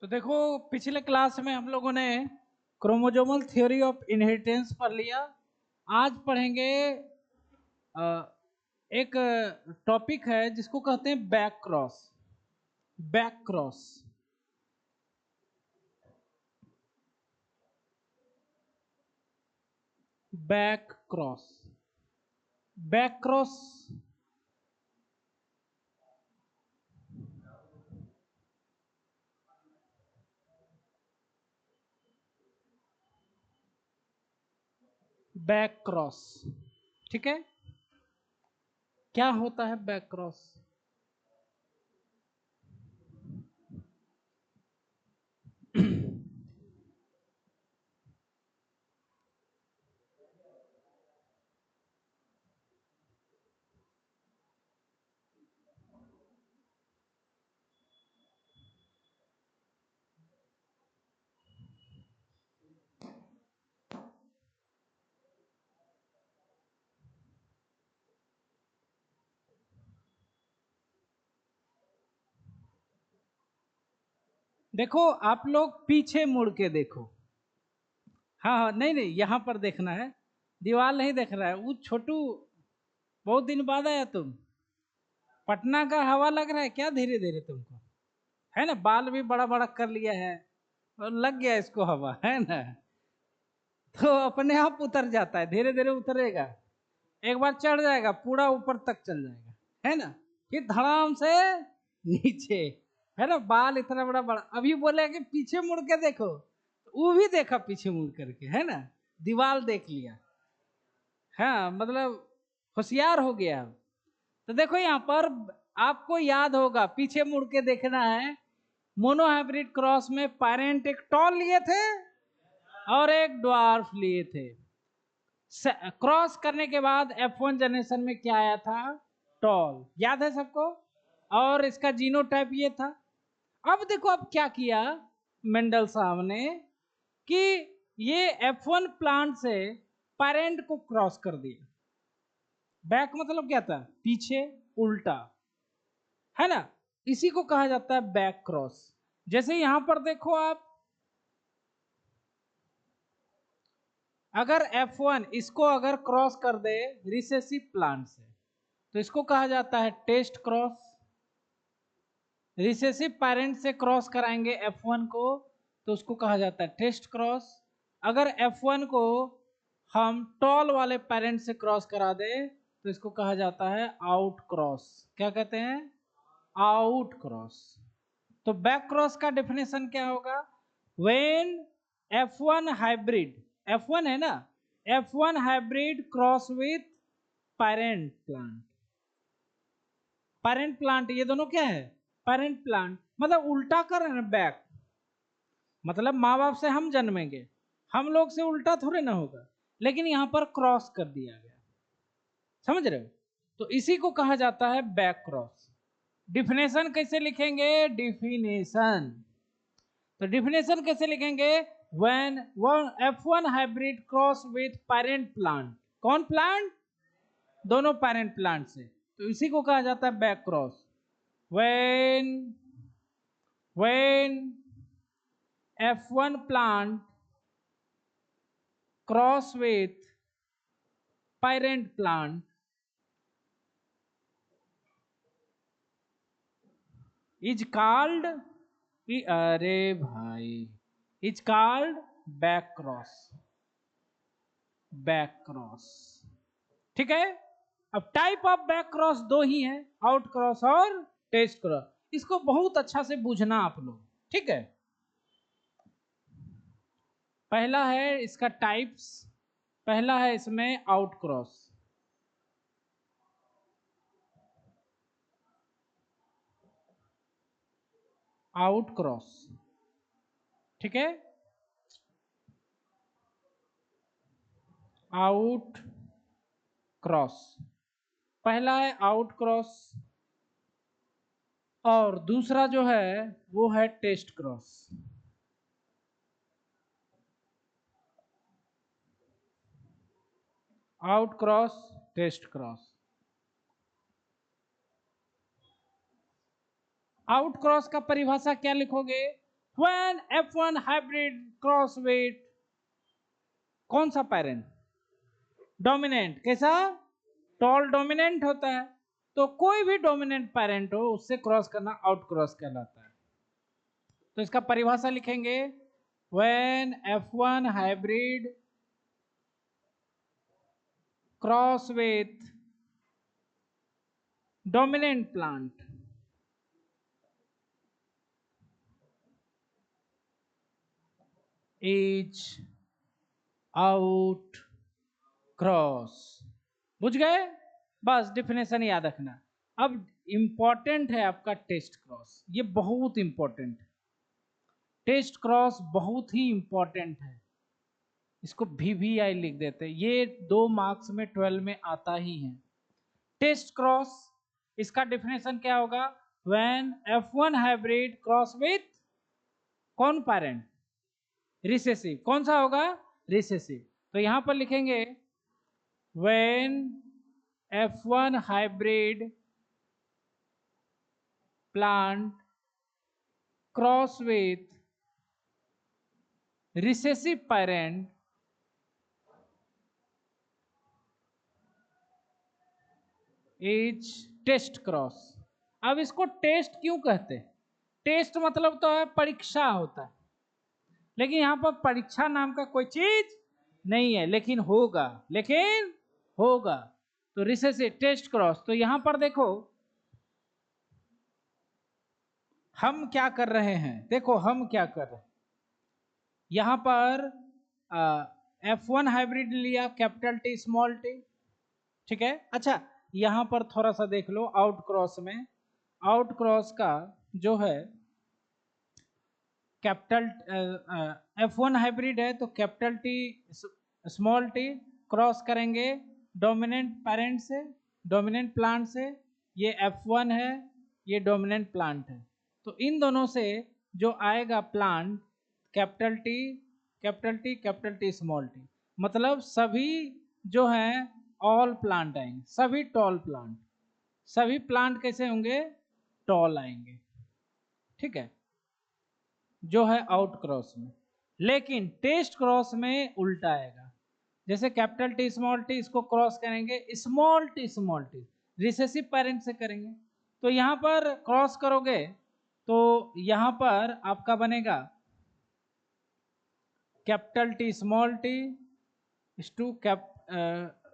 तो देखो, पिछले क्लास में हम लोगों ने क्रोमोजोमल थ्योरी ऑफ इनहेरिटेंस पढ़ लिया। आज पढ़ेंगे एक टॉपिक है जिसको कहते हैं back cross. Back cross back cross back cross back cross. ठीक है, क्या होता है बैक क्रॉस? देखो, आप लोग पीछे मुड़ के देखो। हाँ हाँ, नहीं नहीं, यहां पर देखना है, दीवार नहीं देख रहा है। वो छोटू, बहुत दिन बाद आया तुम। पटना का हवा लग रहा है क्या धीरे धीरे तुमको? है ना, बाल भी बड़ा बड़ा कर लिया है और लग गया इसको हवा, है ना। तो अपने आप उतर जाता है, धीरे धीरे उतरेगा। एक बार चढ़ जाएगा पूरा ऊपर तक चल जाएगा, है ना। फिर धड़ाम से नीचे, है ना। बाल इतना बड़ा बड़ा, अभी बोले कि पीछे मुड़ के देखो, वो भी देखा पीछे मुड़ करके, है ना। दीवार देख लिया, हाँ, मतलब होशियार हो गया। तो देखो यहाँ पर आपको याद होगा, पीछे मुड़ के देखना है। मोनोहाइब्रिड क्रॉस में पेरेंट एक टॉल लिए थे और एक ड्वार्फ लिए थे। क्रॉस करने के बाद F1 जनरेशन में क्या आया था? टॉल, याद है सबको। और इसका जीनोटाइप ये था। अब देखो, अब क्या किया मेंडल साहब ने कि ये F1 प्लांट से पेरेंट को क्रॉस कर दिया। बैक मतलब क्या था? पीछे, उल्टा, है ना। इसी को कहा जाता है बैक क्रॉस। जैसे यहां पर देखो आप, अगर F1 इसको अगर क्रॉस कर दे रिसेसिव प्लांट से, तो इसको कहा जाता है टेस्ट क्रॉस। रिसेसिव पेरेंट से क्रॉस कराएंगे F1 को, तो उसको कहा जाता है टेस्ट क्रॉस। अगर F1 को हम टॉल वाले पेरेंट से क्रॉस करा दे, तो इसको कहा जाता है आउट क्रॉस। क्या कहते हैं? Out cross. तो बैक क्रॉस का डेफिनेशन क्या होगा? व्हेन F1 हाइब्रिड, F1 है ना, F1 hybrid cross with parent plant. Parent plant, ये दोनों क्या है? Parent plant. मतलब उल्टा कर रहे हैं बैक, मतलब माँ बाप से हम जन्मेंगे, हम लोग से उल्टा थोड़े ना होगा, लेकिन यहां पर क्रॉस कर दिया गया। समझ रहे हो? तो इसी को कहा जाता है बैक क्रॉस। डिफिनेशन कैसे लिखेंगे? डिफिनेशन, तो डिफिनेशन कैसे लिखेंगे? When F1 hybrid cross with parent plant. कौन प्लांट? दोनों पेरेंट प्लांट से, तो इसी को कहा जाता है back cross. when F1 plant cross with parent plant is called, अरे भाई, is called back cross. Back cross, ठीक है। अब टाइप ऑफ बैक क्रॉस दो ही है, आउट क्रॉस और टेस्ट क्रॉस। इसको बहुत अच्छा से बुझना आप लोग, ठीक है। पहला है इसका टाइप्स, पहला है इसमें आउट क्रॉस। आउट क्रॉस, ठीक है। आउट क्रॉस, पहला है आउट क्रॉस, और दूसरा जो है वो है test cross. Out cross, test cross. Out cross का परिभाषा क्या लिखोगे? When F1 hybrid cross with कौन सा पेरेंट? डोमिनेंट। कैसा? टॉल डोमिनेंट होता है, तो कोई भी डोमिनेंट पेरेंट हो उससे क्रॉस करना आउट क्रॉस कहलाता है। तो इसका परिभाषा लिखेंगे, when F1 hybrid cross with dominant plant is out cross. बुझ गए? बस डिफिनेशन याद रखना। अब इंपॉर्टेंट है आपका टेस्ट क्रॉस, ये बहुत इंपॉर्टेंट है। टेस्ट क्रॉस बहुत ही इंपॉर्टेंट है, इसको VVI लिख देते हैं, ये 2 मार्क्स में 12 में आता ही है। टेस्ट क्रॉस, इसका डिफिनेशन क्या होगा? When F1 hybrid cross with कौन पेरेंट? रिसेसिव। कौन सा होगा? रिसेसिव। तो यहां पर लिखेंगे when F1 hybrid plant cross with recessive parent is test cross. अब इसको टेस्ट क्यों कहते हैं? टेस्ट मतलब तो है परीक्षा होता है, लेकिन यहां पर परीक्षा नाम का कोई चीज नहीं है, लेकिन होगा, लेकिन होगा। तो रिसेसिव टेस्ट क्रॉस। तो यहां पर देखो हम क्या कर रहे हैं, देखो हम क्या कर रहे हैं। यहां पर F1 हाइब्रिड लिया, कैपिटल T स्मॉल t, ठीक है। अच्छा, यहां पर थोड़ा सा देख लो आउट क्रॉस में, आउट क्रॉस का जो है कैपिटल F1 हाइब्रिड है तो capital T small t cross करेंगे डोमिनेंट पेरेंट से, डोमिनेंट प्लांट से। ये F1 है, ये डोमिनेंट प्लांट है, तो इन दोनों से जो आएगा plant capital T capital T capital T small t, मतलब सभी जो हैं ऑल प्लांट आएंगे, सभी टॉल प्लांट। सभी प्लांट कैसे होंगे? टॉल आएंगे, ठीक है, जो है आउट क्रॉस में। लेकिन टेस्ट क्रॉस में उल्टा आएगा। जैसे कैपिटल T स्मॉल t, इसको क्रॉस करेंगे स्मॉल t रिसेसिव पेरेंट से करेंगे, तो यहां पर क्रॉस करोगे तो यहां पर आपका बनेगा कैपिटल T स्मॉल t इस टू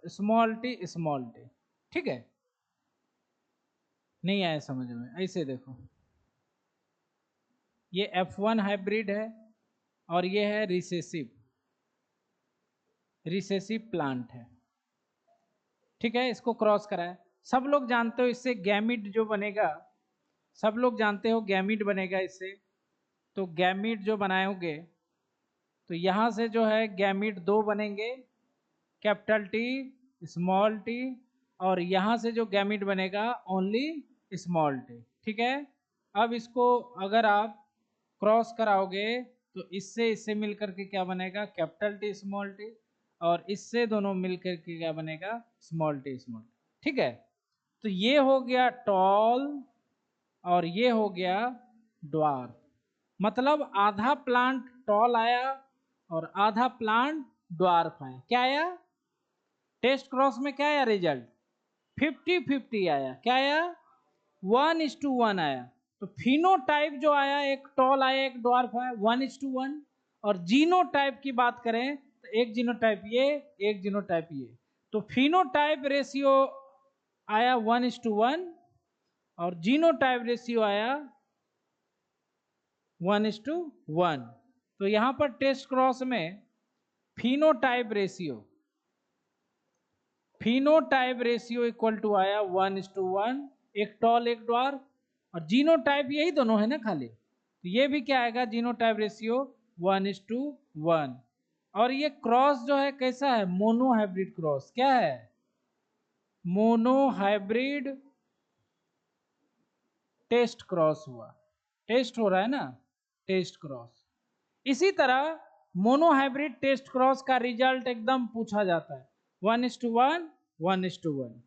स्मॉल t, ठीक है। नहीं आया समझ में? ऐसे देखो, ये F1 हाइब्रिड है और ये है रिसेसिव प्लांट है, ठीक है। इसको क्रॉस कराए, सब लोग जानते हो इससे गैमिट जो बनेगा, सब लोग जानते हो गैमिट बनेगा इससे। तो गैमिट जो बनाओगे तो यहां से जो है गैमिट 2 बनेंगे, कैपिटल T स्मॉल t, और यहां से जो गैमिट बनेगा ओनली स्मॉल t, ठीक है। अब इसको अगर आप क्रॉस कराओगे तो इससे मिलकर के क्या बनेगा? कैपिटल T स्मॉल t, और इससे दोनों मिलकर के क्या बनेगा? स्मॉल t स्मॉल, ठीक है। तो ये हो गया टॉल और ये हो गया ड्वार्फ, मतलब आधा प्लांट टॉल आया और आधा प्लांट ड्वार्फ आया। क्या आया? टेस्ट क्रॉस में क्या आया रिजल्ट? 50-50 आया। क्या आया? 1:1 आया। तो फिनोटाइप जो आया, एक टॉल आया एक ड्वार्फ आया, 1:1। और जीनोटाइप की बात करें तो एक जीनोटाइप ये, एक जीनोटाइप ये। तो फिनोटाइप रेशियो आया 1:1 और जीनोटाइप रेशियो आया 1:1। तो यहां पर टेस्ट क्रॉस में फिनोटाइप रेशियो इक्वल टू आया 1:1, एक टॉल एक ड्वार्फ। और जीनोटाइप यही दोनों है ना खाली, तो ये भी क्या आएगा? Genotype ratio 1:1। और ये क्रॉस जो है कैसा है? Mono hybrid cross. क्या है? मोनो हाइब्रिड टेस्ट क्रॉस हुआ। टेस्ट हो रहा है ना, टेस्ट क्रॉस। इसी तरह मोनो हाइब्रिड टेस्ट क्रॉस का रिजल्ट एकदम पूछा जाता है 1:1 1:1।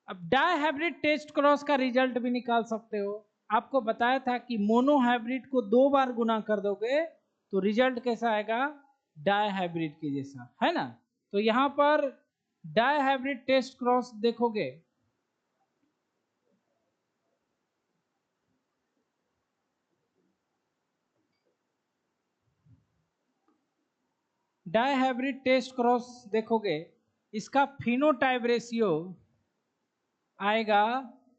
अब डाई हाइब्रिड टेस्ट क्रॉस का रिजल्ट भी निकाल सकते हो। आपको बताया था कि मोनो हाइब्रिड को 2 बार गुना कर दोगे तो रिजल्ट कैसा आएगा, डाई हाइब्रिड के जैसा, है ना। तो यहां पर डाई हाइब्रिड टेस्ट क्रॉस देखोगे, डाई हाइब्रिड टेस्ट क्रॉस देखोगे, इसका फिनोटाइप रेशियो आएगा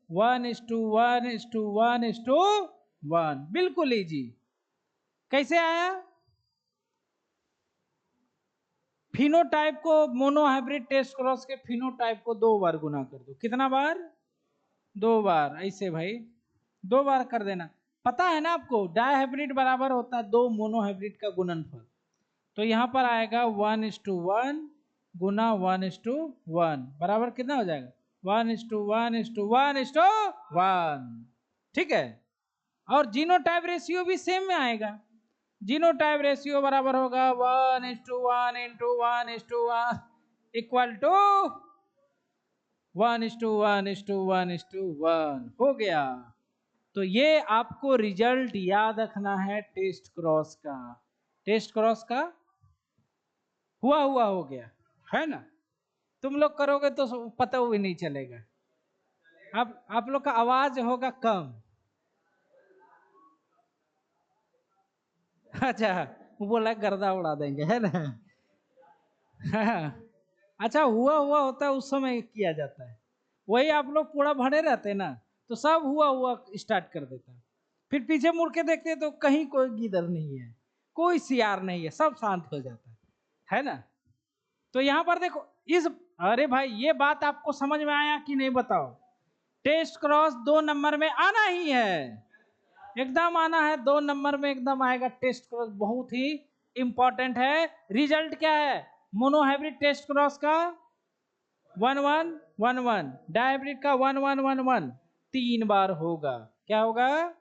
1:1:1:1, बिल्कुल इजी। कैसे आया, फिनोटाइप को मोनो हाइब्रिड टेस्ट क्रॉस के फिनोटाइप को 2 बार गुना कर दो, कितना बार, 2 बार, ऐसे भाई 2 बार कर देना। पता है ना आपको डाई हाइब्रिड बराबर होता है 2 मोनो हाइब्रिड का गुणनफल। तो यहां पर आएगा 1:1 गुना 1:1 बराबर कितना हो जाएगा, 1:1:1:1, ठीक है। और जीनोटाइप रेशियो भी सेम में आएगा, जीनोटाइप रेशियो बराबर होगा 1:1:1:1 इक्वल टू 1:1:1:1 हो गया। तो ये आपको रिजल्ट याद रखना है टेस्ट क्रॉस का, टेस्ट क्रॉस का हुआ हो गया, है ना। तुम लोग करोगे तो पता भी नहीं चलेगा। अब आप लोग का आवाज होगा कम, अच्छा वो बोला गर्दा उड़ा देंगे, है ना। हाँ। अच्छा हुआ होता है उस समय किया जाता है, वही आप लोग पूरा भरे रहते हैं ना, तो सब हुआ स्टार्ट कर देता है। फिर पीछे मुड़ के देखते हैं तो कहीं कोई गीदड़ नहीं है, कोई सियार नहीं है, सब शांत हो जाता है ना। तो यहां पर देखो इस, अरे भाई ये बात आपको समझ में आया कि नहीं बताओ, टेस्ट क्रॉस 2 नंबर में आना ही है, एकदम आना है, 2 नंबर में एकदम आएगा टेस्ट क्रॉस, बहुत ही इंपॉर्टेंट है। रिजल्ट क्या है, मोनो हाइब्रिड टेस्ट क्रॉस का 1:1:1:1, डाई हाइब्रिड का 1:1:1:1, 3 बार होगा, क्या होगा,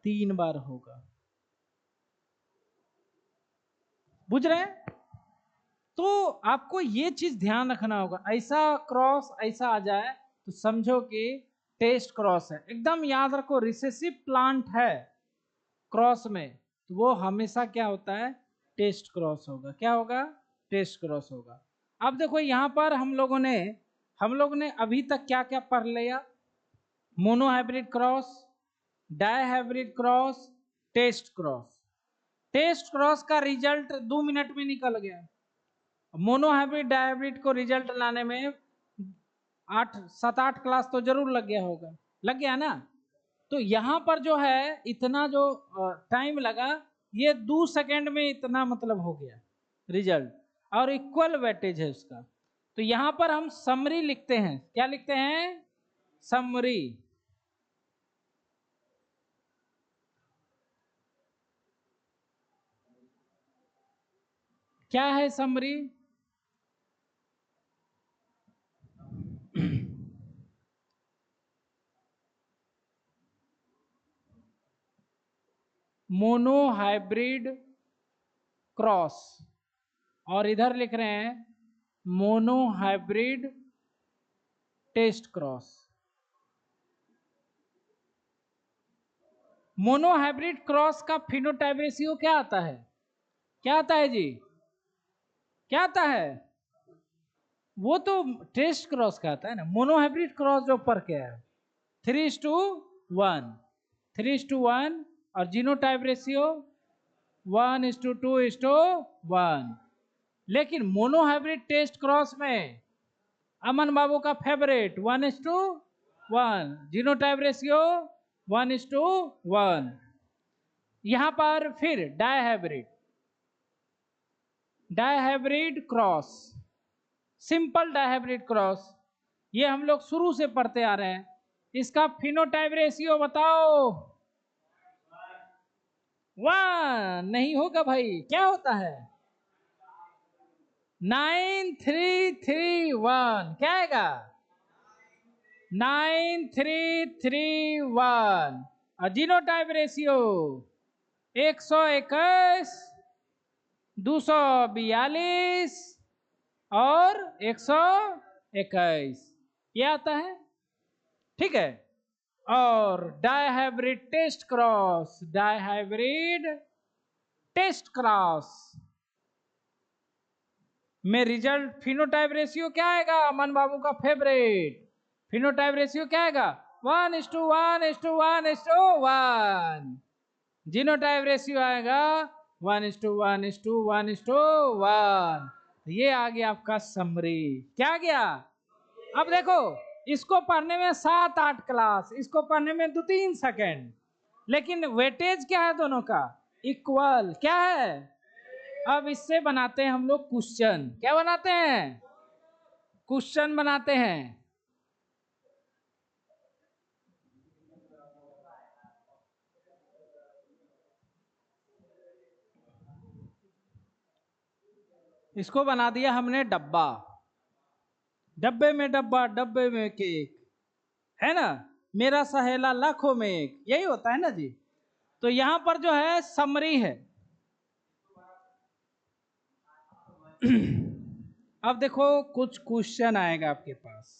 3 बार होगा, बुझ रहे हैं। तो आपको ये चीज ध्यान रखना होगा, ऐसा क्रॉस ऐसा आ जाए तो समझो कि टेस्ट क्रॉस है, एकदम याद रखो। रिसेसिव प्लांट है क्रॉस में तो वो हमेशा क्या होता है, टेस्ट क्रॉस होगा, क्या होगा, टेस्ट क्रॉस होगा। अब देखो यहां पर हम लोगों ने अभी तक क्या क्या पढ़ लिया, monohybrid cross, dihybrid cross, test cross. Test cross का रिजल्ट 2 मिनट में निकल गया, मोनो हाइब्रिड डाई हाइब्रिड को रिजल्ट लाने में 7-8 क्लास तो जरूर लग गया होगा, लग गया ना। तो यहां पर जो है इतना जो टाइम लगा, ये 2 सेकेंड में इतना मतलब हो गया रिजल्ट, और इक्वल वेटेज है उसका। तो यहां पर हम समरी लिखते हैं, क्या लिखते हैं, समरी। क्या है समरी, मोनो हाइब्रिड क्रॉस, और इधर लिख रहे हैं monohybrid test cross. Monohybrid cross का फिनोटाइप रेशियो क्या आता है, क्या आता है जी, क्या आता है, वो तो टेस्ट क्रॉस का आता है ना। मोनो हाइब्रिड क्रॉस जो पर क्या है 3:1, 3:1, और जीनोटाइप रेशियो 1:2:1। लेकिन मोनो हाइब्रिड टेस्ट क्रॉस में अमन बाबू का फेवरेट 1:1, जीनोटाइप रेशियो 1:1। यहां पर फिर dihybrid cross, simple dihybrid cross, ये हम लोग शुरू से पढ़ते आ रहे हैं। इसका फिनोटाइप रेशियो बताओ, 1 नहीं होगा भाई, क्या होता है 9:3:3:1, क्या आएगा 9:3:3:1। जीनोटाइप रेशियो 121, 242 और 121, ये आता है, ठीक है। और dihybrid test cross, dihybrid test cross में रिजल्ट फिनोटाइप रेशियो क्या आएगा? अमन बाबू का फेवरेट फिनोटाइप रेशियो क्या आएगा? 1:1:1:1। जीनोटाइप रेशियो आएगा 1:1:1:1। ये आ गया आपका समरी। क्या आ गया? अब देखो, इसको पढ़ने में 7-8 क्लास, इसको पढ़ने में 2-3 सेकेंड, लेकिन वेटेज क्या है दोनों का? इक्वल। क्या है? अब इससे बनाते हैं हम लोग क्वेश्चन। क्या बनाते हैं? क्वेश्चन बनाते हैं। इसको बना दिया हमने डब्बा, डब्बे में डब्बा, डब्बे में केक, है ना? मेरा सहेला लाखों में एक, यही होता है ना जी। तो यहां पर जो है समरी है। अब देखो कुछ क्वेश्चन आएगा आपके पास।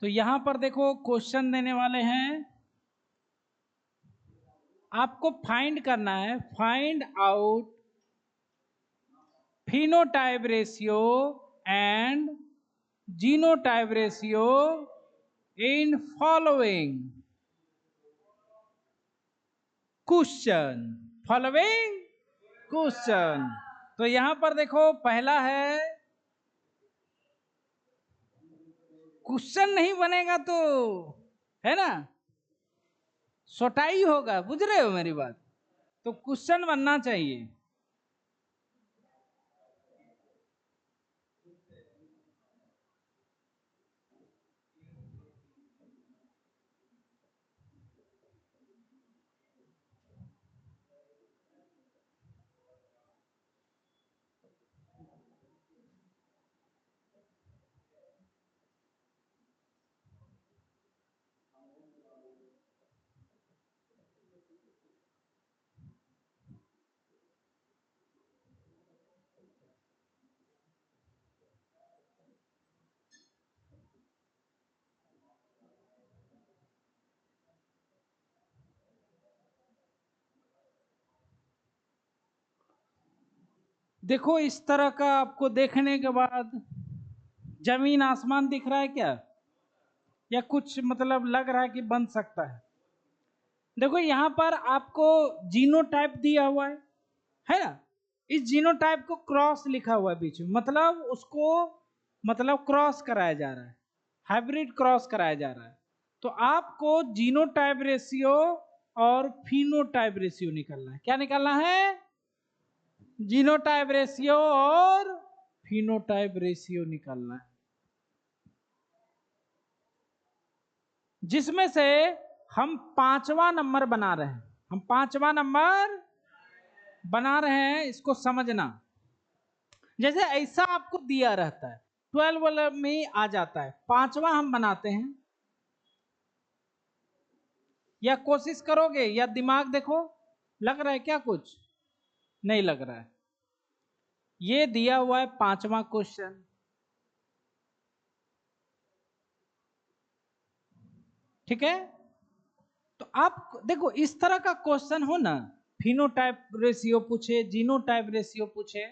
तो यहां पर देखो क्वेश्चन देने वाले हैं, आपको फाइंड करना है, find out phenotype ratio and genotype ratio in following question. Following question. तो यहां पर देखो पहला है, क्वेश्चन नहीं बनेगा तो है ना सोटाई होगा, बुझ रहे हो मेरी बात? तो क्वेश्चन बनना चाहिए। देखो इस तरह का आपको देखने के बाद जमीन आसमान दिख रहा है क्या? या कुछ मतलब लग रहा है कि बन सकता है? देखो यहां पर आपको जीनोटाइप दिया हुआ है ना? इस जीनोटाइप को क्रॉस लिखा हुआ है बीच में, मतलब उसको मतलब क्रॉस कराया जा रहा है, हाइब्रिड क्रॉस कराया जा रहा है। तो आपको जीनोटाइप रेशियो और फिनोटाइप रेशियो निकालना है। क्या निकालना है? जीनोटाइप रेशियो और फिनोटाइप रेशियो निकालना है, जिसमें से हम 5वां नंबर बना रहे हैं। हम 5वां नंबर बना रहे हैं, इसको समझना। जैसे ऐसा आपको दिया रहता है 12 वाले में आ जाता है, 5वां हम बनाते हैं। या कोशिश करोगे या दिमाग देखो, लग रहा है क्या? कुछ नहीं लग रहा है। ये दिया हुआ है 5वां क्वेश्चन, ठीक है? तो आप देखो इस तरह का क्वेश्चन हो ना, फिनोटाइप रेशियो पूछे, जीनोटाइप रेशियो पूछे,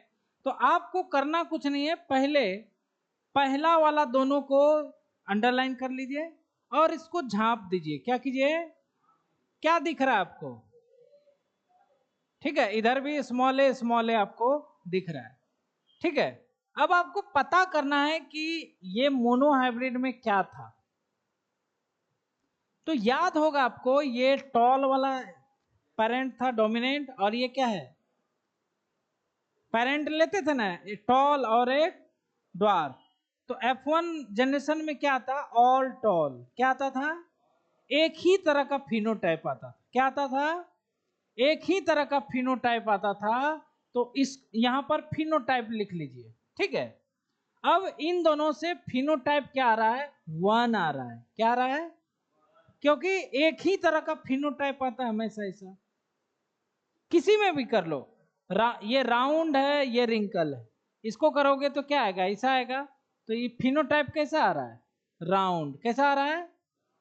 तो आपको करना कुछ नहीं है, पहले पहला वाला दोनों को अंडरलाइन कर लीजिए और इसको झांप दीजिए। क्या कीजिए? क्या दिख रहा है आपको? ठीक है, इधर भी स्मॉल ए आपको दिख रहा है। ठीक है, अब आपको पता करना है कि ये मोनोहाइब्रिड में क्या था। तो याद होगा आपको, ये टॉल वाला पेरेंट था डोमिनेंट, और ये क्या है? पेरेंट लेते थे ना, टॉल और एक ड्वार्फ। तो F1 जनरेशन में क्या था? All toll. क्या आता था? एक ही तरह का फिनोटाइप आता था। क्या आता था? एक ही तरह का फिनोटाइप आता था। तो इस यहां पर फिनोटाइप लिख लीजिए। ठीक है, अब इन दोनों से फिनोटाइप क्या आ रहा है? 1 आ रहा है। क्या आ रहा है? क्योंकि एक ही तरह का फिनोटाइप आता है हमेशा। ऐसा किसी में भी कर लो, ये राउंड है, ये रिंकल है, इसको करोगे तो क्या आएगा? ऐसा आएगा। तो ये फिनोटाइप कैसा आ रहा है? राउंड। कैसा आ रहा है?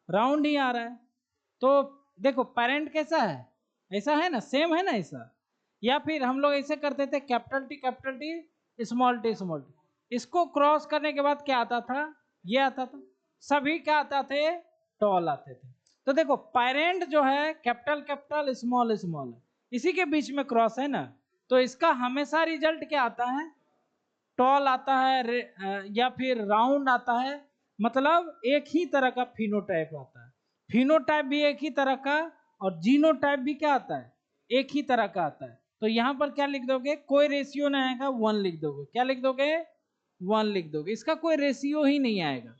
राउंड ही आ रहा है। तो देखो पेरेंट कैसा है? ऐसा है ना, सेम है ना ऐसा। या फिर हम लोग ऐसे करते थे, कैपिटल टी स्मॉल टी। इसको क्रॉस करने के बाद क्या आता था? ये आता था। सभी क्या आता थे? टॉल आते थे। तो देखो पेरेंट जो है कैपिटल स्मॉल है, इसी के बीच में क्रॉस है ना, तो इसका हमेशा रिजल्ट क्या आता है? टॉल आता है या फिर राउंड आता है। मतलब एक ही तरह का फिनोटाइप आता है। फिनोटाइप भी एक ही तरह का, और जीनोटाइप भी क्या आता है? एक ही तरह का आता है। तो यहां पर क्या लिख दोगे? कोई रेशियो नहीं आएगा, 1 लिख दोगे। क्या लिख दोगे? 1 लिख दोगे। इसका कोई रेशियो ही नहीं आएगा।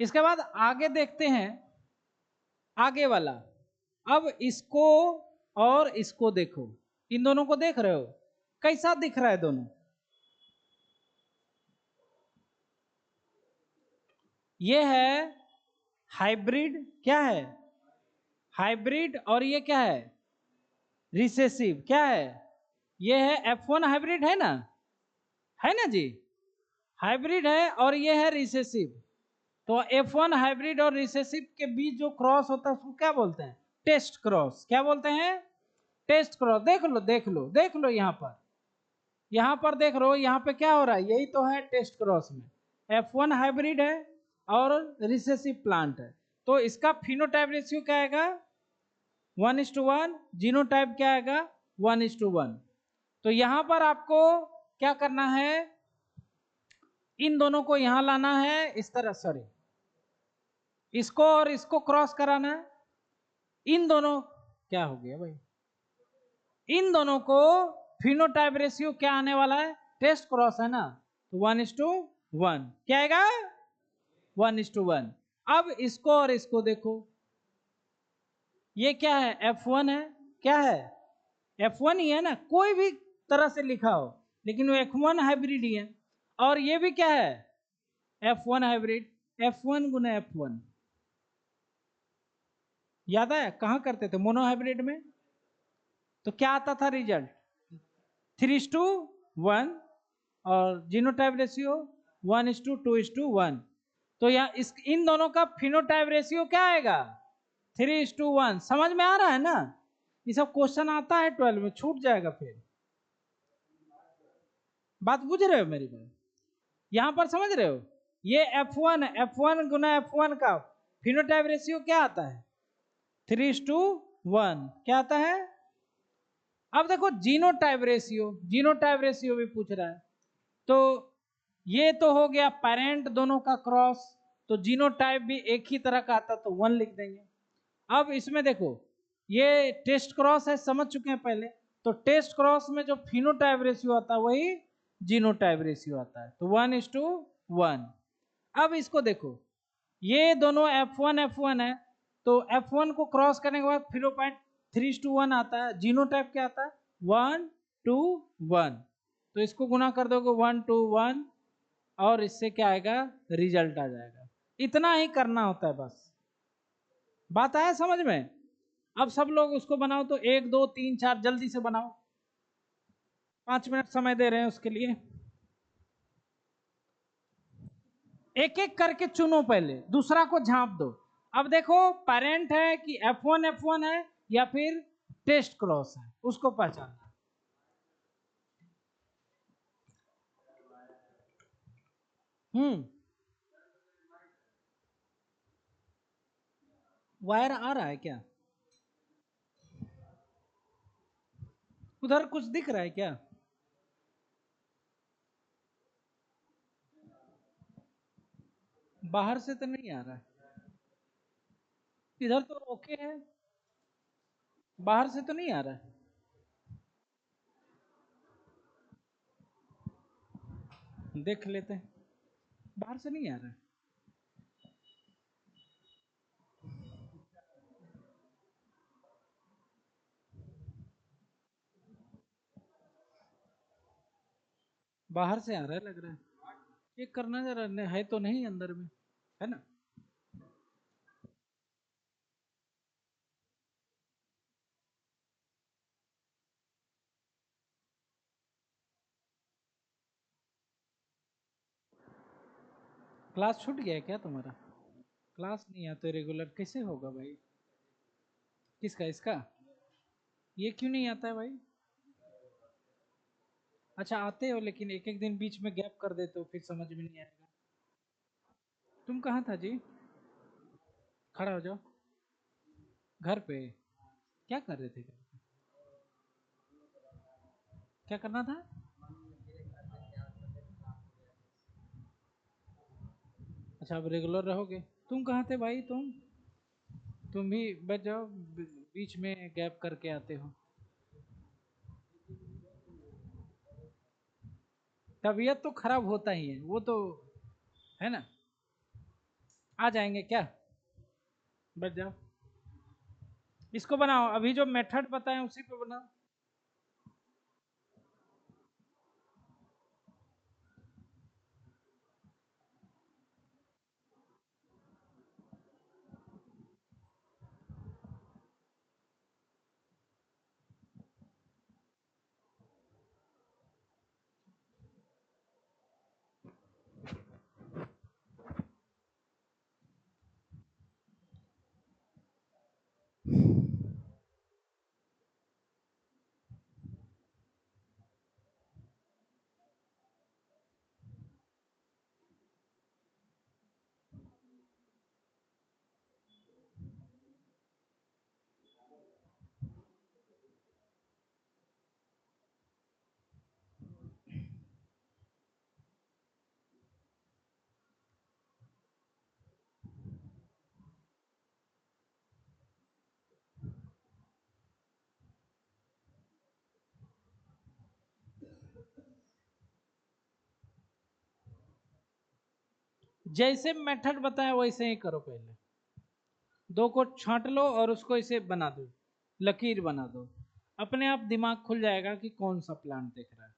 इसके बाद आगे देखते हैं, आगे वाला। अब इसको और इसको देखो, इन दोनों को देख रहे हो? कैसा दिख रहा है दोनों? ये है हाइब्रिड। क्या है? हाइब्रिड। और ये क्या है? रिसेसिव। क्या है? ये है F1 हाइब्रिड, है ना जी? हाइब्रिड है, और ये है रिसेसिव। तो F1 हाइब्रिड और रिसेसिव के बीच जो क्रॉस होता है उसको क्या बोलते हैं? Test cross. क्या बोलते हैं? Test cross. देख लो देख लो देख लो, यहां पर देख रहे हो, यहाँ पे क्या हो रहा है? यही तो है टेस्ट क्रॉस में। F1 हाइब्रिड है और रिसेसिव प्लांट है, तो इसका फिनोटाइप रेशियो क्या आएगा? 1:1। जीनोटाइप क्या आएगा? 1:1। तो यहां पर आपको क्या करना है? इन दोनों को यहां लाना है इस तरह, सॉरी, इसको और इसको क्रॉस कराना है। इन दोनों, क्या हो गया भाई? इन दोनों को फिनोटाइप रेशियो क्या आने वाला है? टेस्ट क्रॉस है ना, तो 1:1। क्या आएगा? 1:1। अब इसको और इसको देखो, ये क्या है? F1 है। क्या है? F1 ही है ना, कोई भी तरह से लिखा हो, लेकिन वो F1 हाइब्रिड ही है। और ये भी क्या है? F1 hybrid. F1 गुना F1। याद है कहां करते थे मोनो हाइब्रिड में? तो क्या आता था रिजल्ट? 3:1। और जीनोटाइप रेशियो 1:2:1। तो यहाँ इन दोनों का फिनोटाइप रेशियो क्या आएगा? 3:1। समझ में आ रहा है ना? ये सब क्वेश्चन आता है 12 में, छूट जाएगा फिर। बात बुझ रहे हो मेरी? बात यहां पर समझ रहे हो? ये F1 गुना F1 का फिनोटाइप रेशियो क्या आता है? 3:1। क्या आता है? अब देखो जीनोटाइप रेशियो भी पूछ रहा है। तो ये तो हो गया पेरेंट दोनों का क्रॉस, तो जीनोटाइप भी एक ही तरह का आता, तो 1 लिख देंगे। अब इसमें देखो, ये टेस्ट क्रॉस है, समझ चुके हैं पहले। तो टेस्ट क्रॉस में जो फिनोटाइप रेशियो आता है वही जीनोटाइप रेशियो आता है, तो 1:1। अब इसको देखो, ये दोनों F1 है, तो F1 को क्रॉस करने के बाद फिर 3:1 आता है। जीनोटाइप क्या आता है? 1:1। तो इसको गुना कर दोगे 1:1, और इससे क्या आएगा? रिजल्ट आ जाएगा। इतना ही करना होता है बस। बात आया समझ में? अब सब लोग उसको बनाओ, तो 1 2 3 4 जल्दी से बनाओ। 5 मिनट समय दे रहे हैं उसके लिए। एक एक करके चुनो, पहले दूसरा को झांप दो। अब देखो पेरेंट है कि F1 है या फिर टेस्ट क्रॉस है, उसको पहचानना। वायर आ रहा है क्या? उधर कुछ दिख रहा है क्या? बाहर से तो नहीं आ रहा है, इधर तो ओके है, बाहर से तो नहीं आ रहा है। देख लेते हैं, बाहर से नहीं आ रहा है। बाहर से आ रहा है लग रहा है, चेक करना जरा, है तो नहीं अंदर में, है ना? क्लास छूट गया है क्या तुम्हारा? क्लास नहीं आता रेगुलर, कैसे होगा भाई? किसका? इसका? ये क्यों नहीं आता है भाई? अच्छा आते हो, लेकिन एक एक दिन बीच में गैप कर देते हो, फिर समझ में नहीं आएगा। तुम कहाँ था जी? खड़ा हो जाओ। घर पे? क्या कर रहे थे? क्या करना था? अच्छा अब रेगुलर रहोगे। तुम कहाँ थे भाई? तुम भी बैठ जाओ, बीच में गैप करके आते हो। तबीयत तो खराब होता ही है, वो तो है ना। आ जाएंगे क्या? बैठ जाओ। इसको बनाओ, अभी जो मेथड बताएं उसी पे बनाओ। जैसे मेथड बताया वैसे ही करो। पहले दो को छांट लो और उसको इसे बना दो, लकीर बना दो, अपने आप दिमाग खुल जाएगा कि कौन सा प्लांट देख रहा है।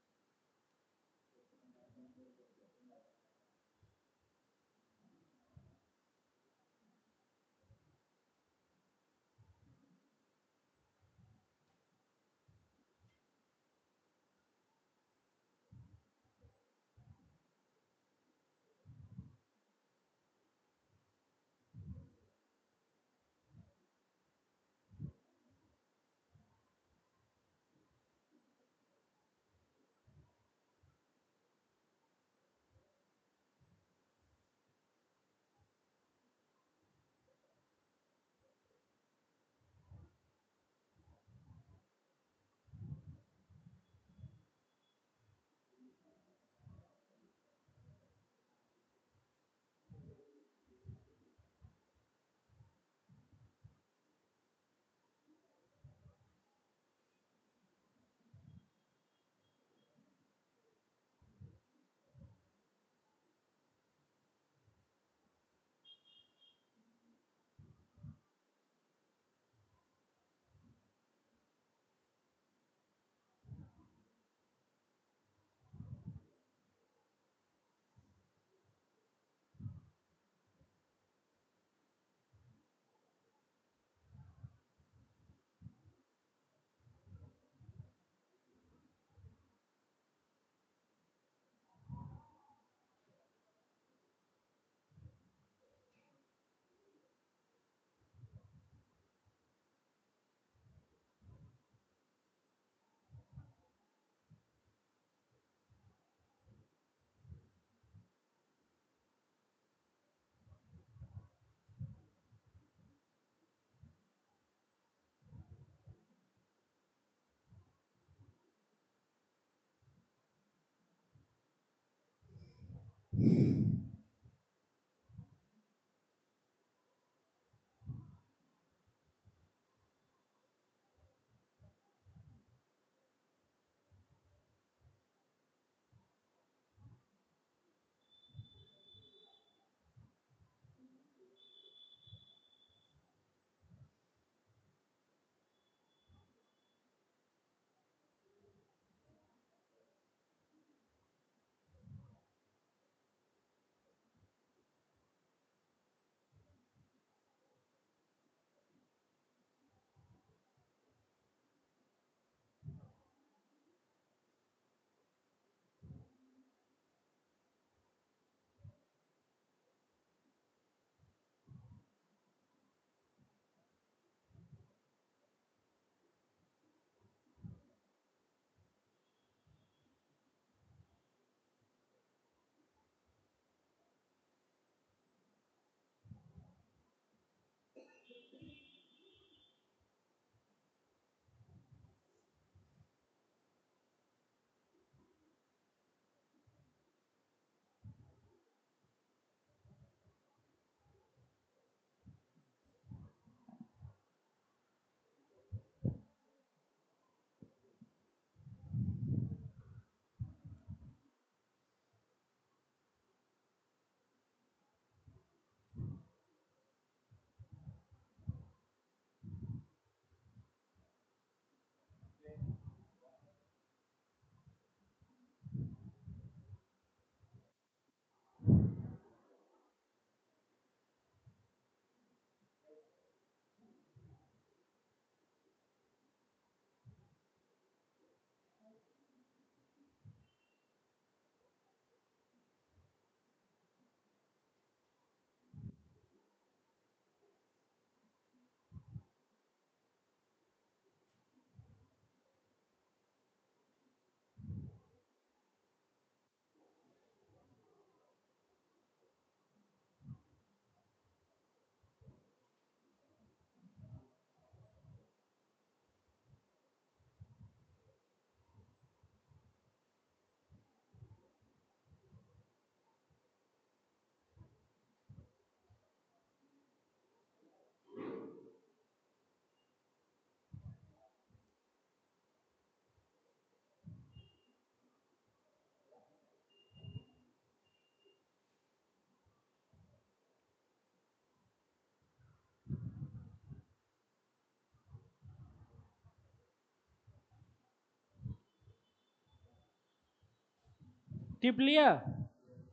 टिप लिया,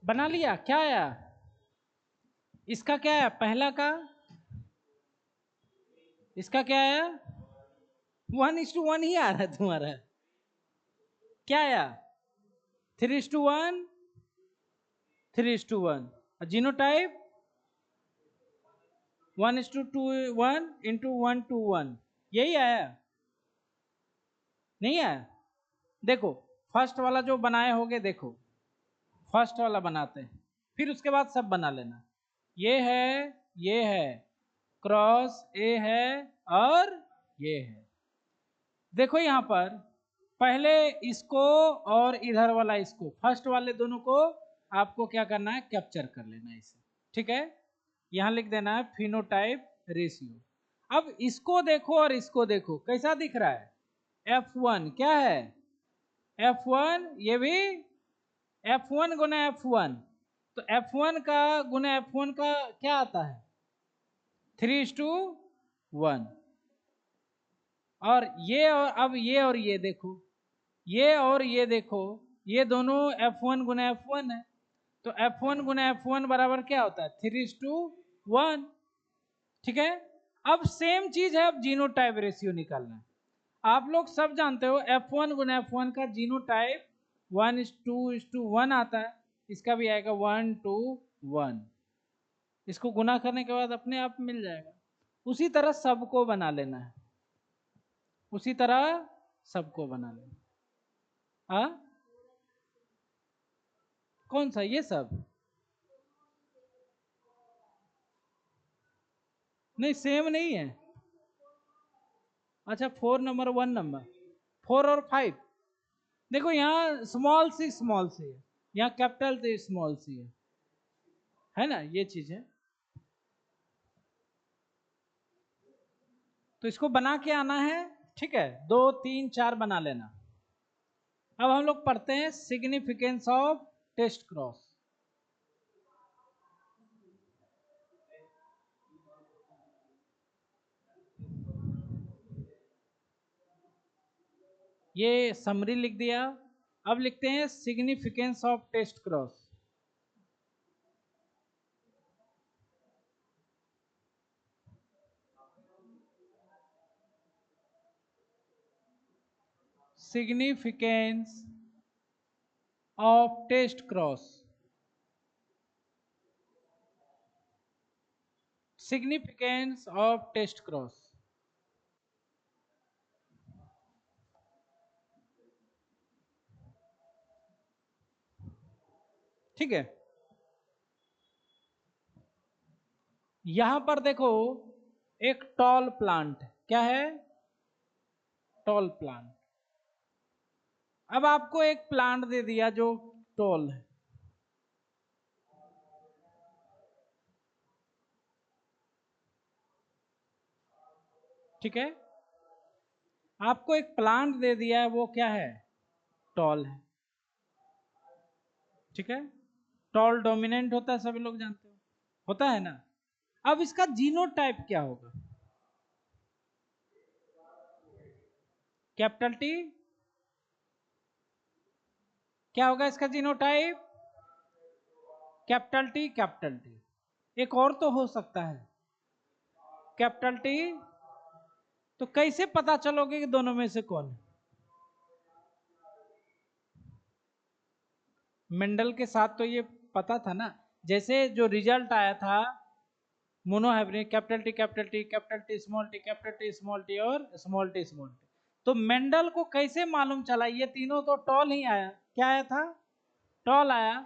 बना लिया, क्या आया इसका, क्या आया पहला का, इसका क्या आया 1:1 ही आ रहा है तुम्हारा, क्या आया 3:1, 3:1, जीनोटाइप 1:1 into 1:1, यही आया, नहीं आया। देखो फर्स्ट वाला जो बनाए होगे, देखो फर्स्ट वाला बनाते हैं, फिर उसके बाद सब बना लेना। ये है क्रॉस ए है और ये है। देखो यहां पर पहले इसको और इधर वाला इसको, फर्स्ट वाले दोनों को आपको क्या करना है, कैप्चर कर लेना है इसे, ठीक है। यहां लिख देना है फिनोटाइप रेशियो। अब इसको देखो और इसको देखो, कैसा दिख रहा है, F1 क्या है, F1, ये भी F1 गुना F1, तो F1 का गुना F1 का क्या आता है 3:1। और ये, और अब ये और ये देखो, ये और ये देखो, ये दोनों F1 गुना F1 है, तो F1 गुना F1 बराबर क्या होता है 3:1, ठीक है। अब सेम चीज है, अब जीनोटाइप रेशियो निकालना है। आप लोग सब जानते हो F1 गुना F1 का जीनोटाइप 1:1 आता है, इसका भी आएगा 1:1। इसको गुना करने के बाद अपने आप मिल जाएगा। उसी तरह सबको बना लेना है, उसी तरह सबको बना लेना। हाँ कौन सा, ये सब नहीं, सेम नहीं है। अच्छा 4 नंबर 1 नंबर, 4 और 5, देखो यहाँ स्मॉल सी है, यहाँ कैपिटल सी स्मॉल सी है ना, ये चीज है। तो इसको बना के आना है, ठीक है, 2 3 4 बना लेना। अब हम लोग पढ़ते हैं सिग्निफिकेंस ऑफ टेस्ट क्रॉस। ये समरी लिख दिया, अब लिखते हैं significance of test cross. Significance of test cross, significance of test cross. ठीक है, यहां पर देखो एक टॉल प्लांट, क्या है टॉल प्लांट। अब आपको एक प्लांट दे दिया जो टॉल है, ठीक है, आपको एक प्लांट दे दिया है, वो क्या है टॉल है, ठीक है। टॉल डोमिनेंट होता है, सभी लोग जानते हो, होता है ना। अब इसका जीनोटाइप क्या होगा, कैपिटल टी, क्या होगा इसका genotype capital T, capital T. एक और तो हो सकता है कैपिटल टी, तो कैसे पता चलोगे कि दोनों में से कौन है। मेंडल के साथ तो ये पता था ना, जैसे जो रिजल्ट आया था monohybrid, capital T capital T, capital T small T, capital T small T और स्मॉल टी स्मॉल टी, तो मेंडल को कैसे मालूम चला ये तीनों तो टॉल ही आया, क्या आया था टॉल आया,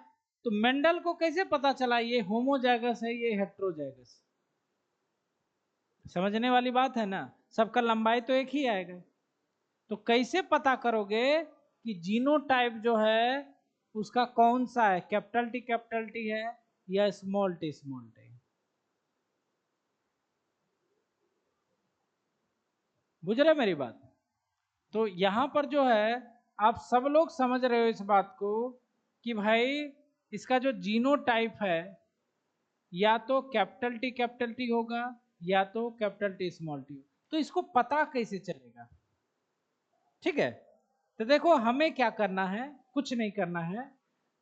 तो मेंडल को कैसे पता चला ये होमोजाइगस है ये हेट्रोजाइगस। समझने वाली बात है ना, सबका लंबाई तो एक ही आएगा, तो कैसे पता करोगे कि जीनोटाइप जो है उसका कौन सा है, कैपिटल टी है या स्मॉल टी स्मॉल टी। बुझ रहे मेरी बात। तो यहां पर जो है आप सब लोग समझ रहे हो इस बात को कि भाई इसका जो जीनोटाइप है या तो कैपिटल टी होगा या तो कैपिटल टी स्मॉल टी, तो इसको पता कैसे चलेगा, ठीक है। तो देखो हमें क्या करना है, कुछ नहीं करना है,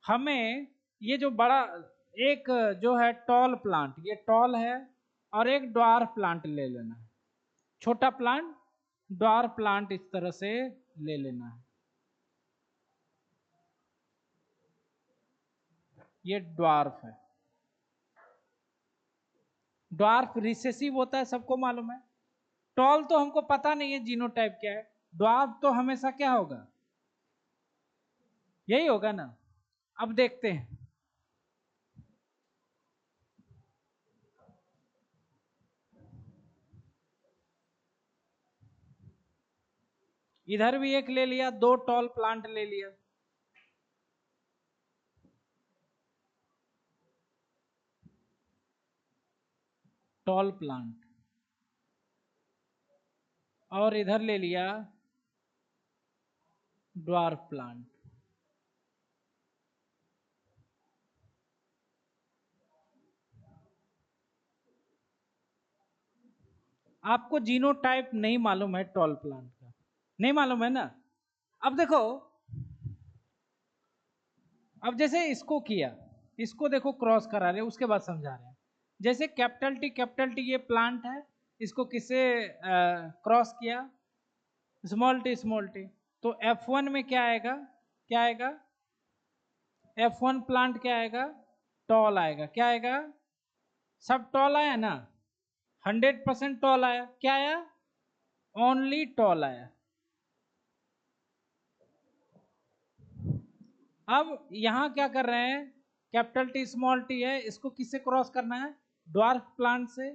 हमें ये जो बड़ा एक जो है टॉल प्लांट, ये टॉल है, और एक ड्वार्फ प्लांट ले लेना है। छोटा प्लांट, ड्वार्फ प्लांट इस तरह से ले लेना है। ये ड्वार्फ है। ड्वार्फ रिसेसिव होता है, सबको मालूम है। टॉल तो हमको पता नहीं है जीनोटाइप क्या है। ड्वार्फ तो हमेशा क्या होगा, यही होगा ना। अब देखते हैं, इधर भी एक ले लिया, दो टॉल प्लांट ले लिया। टॉल प्लांट, और इधर ले लिया ड्वार्फ प्लांट। आपको जीनोटाइप नहीं मालूम है टॉल प्लांट का, नहीं मालूम है ना। अब देखो, अब जैसे इसको किया, इसको देखो क्रॉस करा रहे, उसके बाद समझा रहे हैं। जैसे कैपिटल टी ये प्लांट है, इसको किससे क्रॉस किया, स्मॉल टी। तो F1 में क्या आएगा, क्या आएगा, F1 प्लांट क्या आएगा, टॉल आएगा। क्या आएगा, सब टॉल आया ना, 100% टॉल आया। क्या आया, ओनली टॉल आया। अब यहां क्या कर रहे हैं, कैपिटल टी स्मॉल टी है, इसको किससे क्रॉस करना है, ड्वार्फ प्लांट से।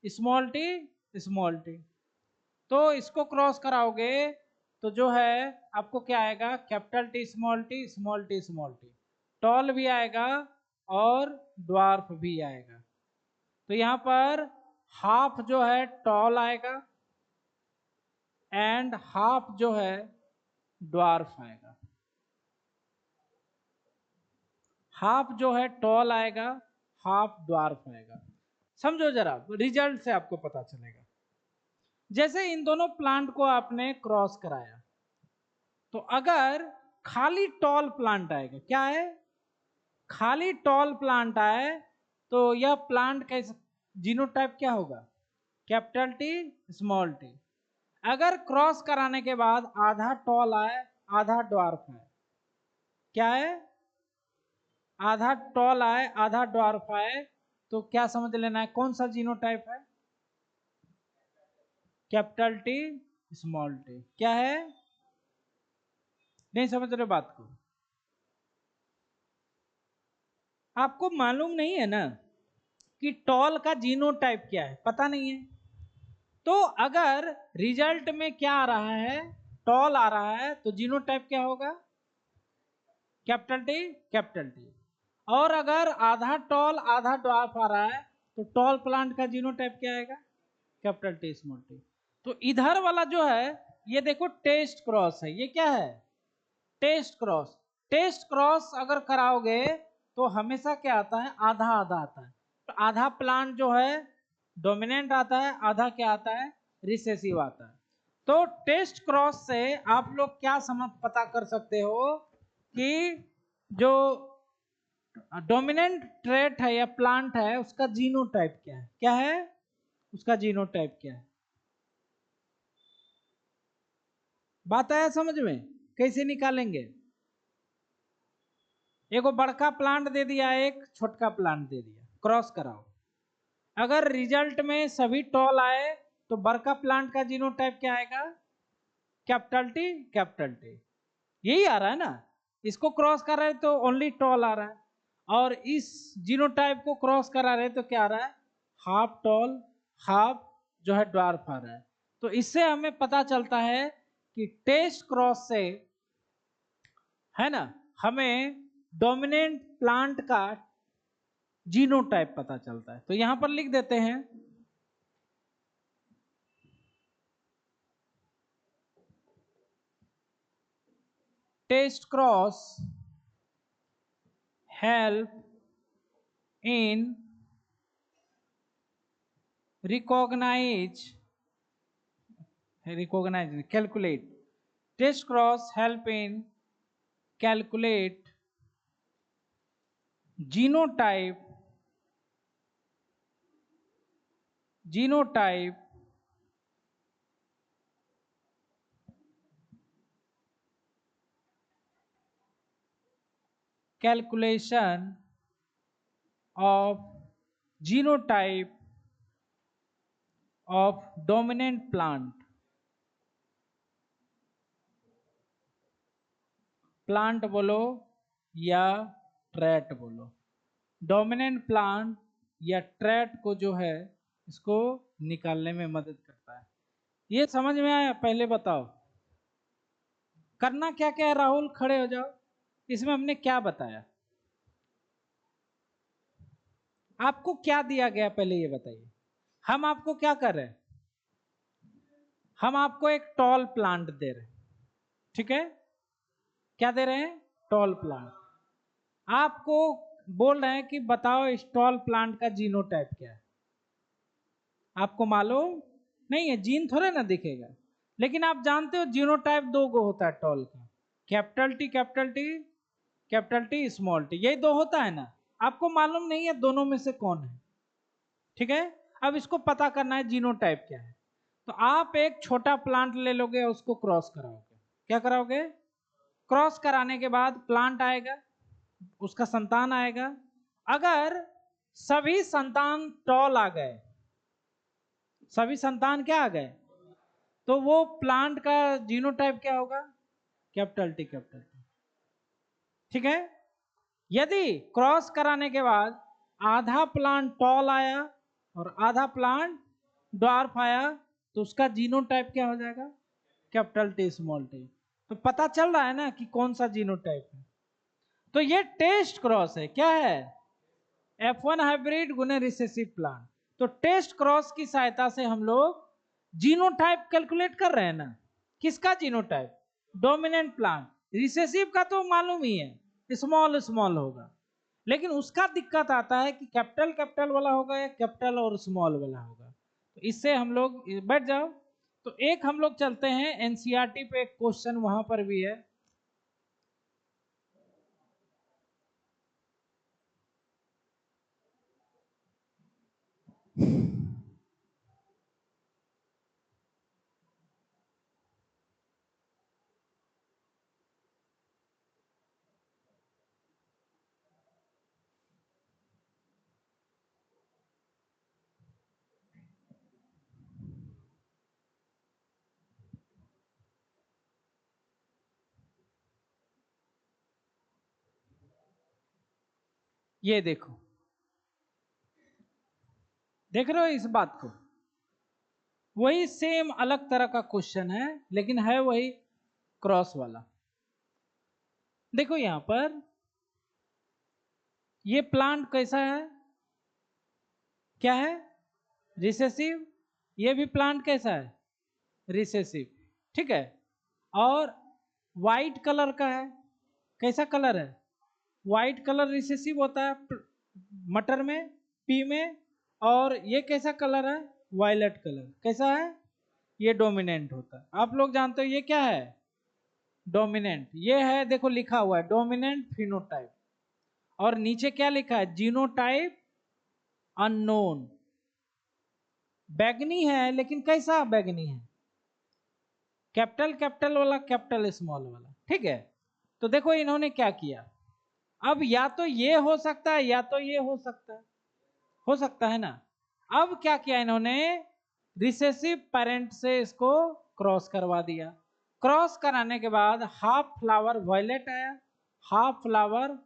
स्मॉल टी, तो इसको क्रॉस कराओगे तो जो है आपको क्या आएगा, capital T small t small t small t, tall भी आएगा और ड्वार्फ भी आएगा। तो यहां पर हाफ जो है टॉल आएगा एंड हाफ जो है ड्वार्फ आएगा। हाफ जो है टॉल आएगा, हाफ ड्वार्फ आएगा। समझो जरा, रिजल्ट से आपको पता चलेगा। जैसे इन दोनों प्लांट को आपने क्रॉस कराया, तो अगर खाली टॉल प्लांट आएगा, क्या है, खाली टॉल प्लांट आए, तो यह प्लांट कैसे, जीनोटाइप क्या होगा, कैपिटल टी स्मॉल टी। अगर क्रॉस कराने के बाद आधा टॉल आए आधा ड्वार्फ है, क्या है, आधा टॉल आए आधा ड्वार्फ आए, तो क्या समझ लेना है, कौन सा जीनोटाइप है, कैपिटल टी स्मॉल टी। क्या है, नहीं समझ रहे बात को, आपको मालूम नहीं है ना कि टॉल का जीनोटाइप क्या है, पता नहीं है। तो अगर रिजल्ट में क्या आ रहा है, टॉल आ रहा है, तो जीनोटाइप क्या होगा, कैपिटल टी कैपिटल टी। और अगर आधा टॉल आधा ड्वार्फ आ रहा है, तो टॉल प्लांट का जीनोटाइप क्या आएगा, कैपिटल टी स्मॉल टी। तो इधर वाला जो है, ये देखो टेस्ट क्रॉस है, ये क्या है, टेस्ट क्रॉस। टेस्ट क्रॉस अगर कराओगे तो हमेशा क्या आता है, आधा आधा आता है। तो आधा प्लांट जो है डोमिनेंट आता है, आधा क्या आता है, रिसेसिव आता है। तो टेस्ट क्रॉस से आप लोग क्या समझ पता कर सकते हो कि जो डोमिनेंट ट्रेट है या प्लांट है, उसका जीनोटाइप क्या है, क्या है, उसका जीनोटाइप क्या है। बात आया समझ में, कैसे निकालेंगे, एक बड़का प्लांट दे दिया, एक छोटका प्लांट दे दिया, क्रॉस कराओ। अगर रिजल्ट में सभी टॉल आए, तो बड़का प्लांट का जीनोटाइप क्या आएगा, कैपिटल टी कैपिटल टी। यही आ रहा है ना, इसको क्रॉस कर रहे हैं तो ओनली टॉल आ रहा है, और इस जीनोटाइप को क्रॉस करा रहे तो क्या आ रहा है, हाफ टॉल हाफ जो है ड्वार्फ आ रहा है। तो इससे हमें पता चलता है कि टेस्ट क्रॉस से, है ना, हमें डोमिनेंट प्लांट का जीनोटाइप पता चलता है। तो यहां पर लिख देते हैं, test cross help in recognize calculate test cross help in calculate genotype genotype calculation of genotype of dominant plant बोलो या ट्रैट बोलो, डोमिनेंट प्लांट या ट्रैट को जो है इसको निकालने में मदद करता है। ये समझ में आया? पहले बताओ करना क्या क्या है। राहुल खड़े हो जाओ। इसमें हमने क्या बताया, आपको क्या दिया गया पहले ये बताइए। हम आपको क्या कर रहे हैं, हम आपको एक टॉल प्लांट दे रहे हैं, ठीक है? क्या दे रहे हैं? Tall plant. आपको बोल रहे हैं कि बताओ इस टॉल प्लांट का जीनोटाइप क्या है। आपको मालूम नहीं है, जीन थोड़े ना दिखेगा, लेकिन आप जानते हो जीनोटाइप दो गो होता है टॉल का, capital T capital T capital T small T, यही दो होता है ना। आपको मालूम नहीं है दोनों में से कौन है, ठीक है? अब इसको पता करना है जीनोटाइप क्या है। तो आप एक छोटा प्लांट ले लोगे, उसको क्रॉस कराओगे। क्या कराओगे? क्रॉस कराने के बाद प्लांट आएगा, उसका संतान आएगा। अगर सभी संतान टॉल आ गए, सभी संतान क्या आ गए, तो वो प्लांट का जीनोटाइप क्या होगा? कैपिटल टी कैपिटल टी, ठीक है? यदि क्रॉस कराने के बाद आधा प्लांट टॉल आया और आधा प्लांट ड्वार्फ आया, तो उसका जीनोटाइप क्या हो जाएगा? Capital T small T. तो पता चल रहा है ना कि कौन सा जीनोटाइप है। तो ये टेस्ट क्रॉस है। क्या है? F1 हाइब्रिड गुने रिसेसिव प्लांट। तो टेस्ट क्रॉस की सहायता से हम लोग जीनोटाइप कैलकुलेट कर रहे हैं ना। किसका जीनोटाइप? Dominant plant. रिसेसिव का तो मालूम ही है, स्मॉल स्मॉल होगा, लेकिन उसका दिक्कत आता है कि कैपिटल कैपिटल वाला होगा या कैपिटल और स्मॉल वाला होगा। तो इससे हम लोग बैठ जाओ। तो एक हम लोग चलते हैं एनसीईआरटी पे, एक क्वेश्चन वहां पर भी है। ये देखो, देख रहे हो इस बात को? वही सेम अलग तरह का क्वेश्चन है, लेकिन है वही क्रॉस वाला। देखो यहां पर ये प्लांट कैसा है? क्या है? रिसेसिव। ये भी प्लांट कैसा है? रिसेसिव, ठीक है? और वाइट कलर का है। कैसा कलर है? वाइट कलर रिसेसिव होता है मटर में, पी में। और ये कैसा कलर है? Violet colour. कैसा है? ये डोमिनेंट होता है। आप लोग जानते हो ये क्या है? डोमिनेंट। ये है, देखो लिखा हुआ है डोमिनेंट फिनोटाइप, और नीचे क्या लिखा है? Genotype unknown. बैगनी है, लेकिन कैसा बैगनी है? कैपिटल कैपिटल वाला, कैपिटल स्मॉल वाला, ठीक है? तो देखो इन्होंने क्या किया, अब या तो ये हो सकता है या तो ये हो सकता है, हो सकता है ना। अब क्या किया इन्होंने? रिसेसिव पेरेंट से इसको क्रॉस करवा दिया। क्रॉस कराने के बाद हाफ फ्लावर वायलेट आया, हाफ फ्लावर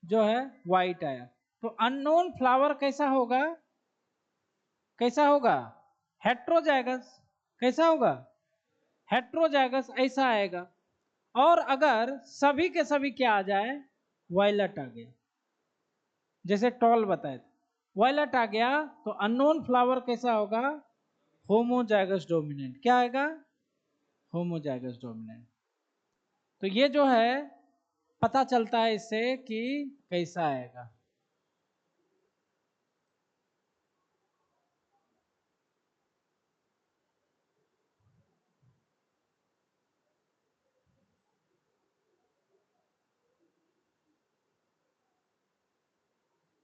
जो है वाइट आया। तो अननोन फ्लावर कैसा होगा? कैसा होगा? हेट्रोजाइगस। कैसा होगा? हेट्रोजाइगस ऐसा आएगा। और अगर सभी के सभी क्या आ जाए? वायलेट आ गया, जैसे टॉल बताए थे, वायलेट आ गया, तो अननोन फ्लावर कैसा होगा? Homozygous dominant. क्या आएगा? Homozygous dominant. तो ये जो है पता चलता है इससे कि कैसा आएगा।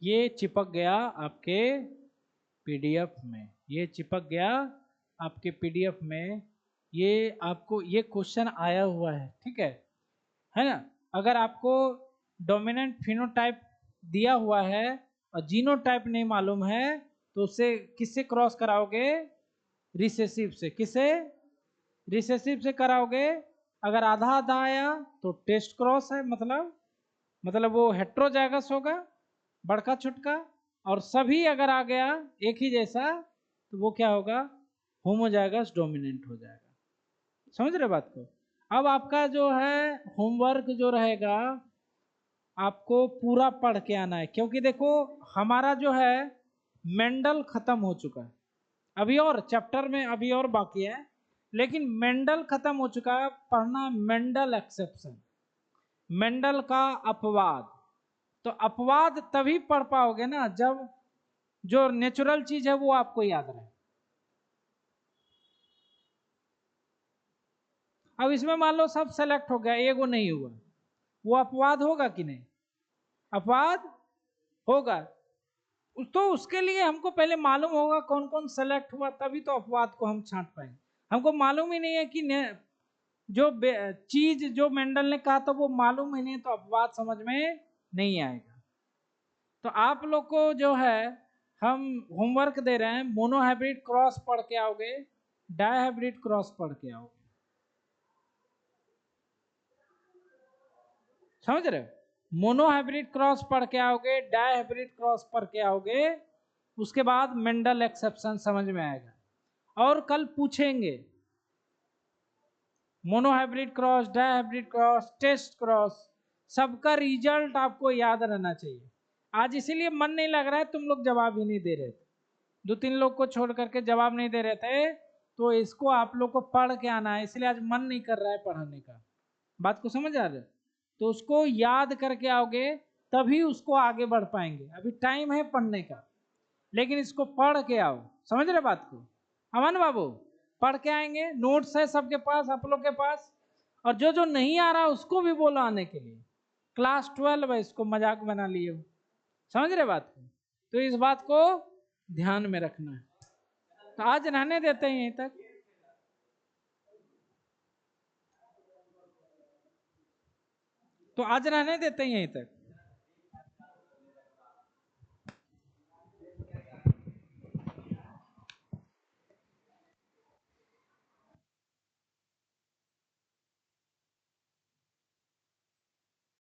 ये चिपक गया आपके पीडीएफ में, ये चिपक गया आपके पीडीएफ में। ये आपको ये क्वेश्चन आया हुआ है, ठीक है ना। अगर आपको डोमिनेंट फिनोटाइप दिया हुआ है और जीनोटाइप नहीं मालूम है तो उससे किससे क्रॉस कराओगे? रिसेसिव से। किसे? रिसेसिव से कराओगे। अगर आधा आधा आया तो टेस्ट क्रॉस है, मतलब वो हेट्रोजाइगस होगा, बड़का छुटका। और सभी अगर आ गया एक ही जैसा तो वो क्या होगा? होमोजाइगस डोमिनेंट हो जाएगा। समझ रहे बात को? अब आपका जो है होमवर्क जो रहेगा आपको पूरा पढ़ के आना है, क्योंकि देखो हमारा जो है मेंडल खत्म हो चुका है, अभी और चैप्टर में अभी और बाकी है, लेकिन मेंडल खत्म हो चुका है। पढ़ना मेंडल एक्सेप्शन, मेंडल का अपवाद। तो अपवाद तभी पढ़ पाओगे ना जब जो नेचुरल चीज है वो आपको याद रहे। अब इसमें मान लो सब सेलेक्ट हो गया, एगो नहीं हुआ, वो अपवाद होगा कि नहीं? अपवाद होगा। तो उसके लिए हमको पहले मालूम होगा कौन कौन सेलेक्ट हुआ, तभी तो अपवाद को हम छांट पाएंगे। हमको मालूम ही नहीं है कि जो चीज जो मेंडल ने कहा था वो मालूम ही नहीं, तो अपवाद समझ में नहीं आएगा। तो आप लोग को जो है हम होमवर्क दे रहे हैं, मोनोहाइब्रिड क्रॉस पढ़ के आओगे, डायहाइब्रिड क्रॉस पढ़ के आओगे। समझ रहे हो? मोनोहाइब्रिड क्रॉस पढ़ के आओगे, डायहाइब्रिड क्रॉस पढ़ के आओगे, उसके बाद मेंडल एक्सेप्शन समझ में आएगा। और कल पूछेंगे monohybrid cross, dihybrid cross, test cross, सबका रिजल्ट आपको याद रहना चाहिए। आज इसीलिए मन नहीं लग रहा है, तुम लोग जवाब ही नहीं दे रहे थे, 2-3 लोग को छोड़ करके जवाब नहीं दे रहे थे, तो इसको आप लोग को पढ़ के आना है, इसलिए आज मन नहीं कर रहा है पढ़ाने का। बात को समझ आ रहे? तो उसको याद करके आओगे तभी उसको आगे बढ़ पाएंगे। अभी टाइम है पढ़ने का, लेकिन इसको पढ़ के आओ। समझ रहे बात को? अमन बाबू, पढ़ के आएंगे, नोट्स है सबके पास, आप लोग के पास। और जो जो नहीं आ रहा उसको भी बोलो आने के लिए। क्लास 12 है, इसको मजाक बना लिए हो। समझ रहे बात को? तो इस बात को ध्यान में रखना है। तो आज रहने देते हैं यहीं तक। तो आज रहने देते हैं यहीं तक।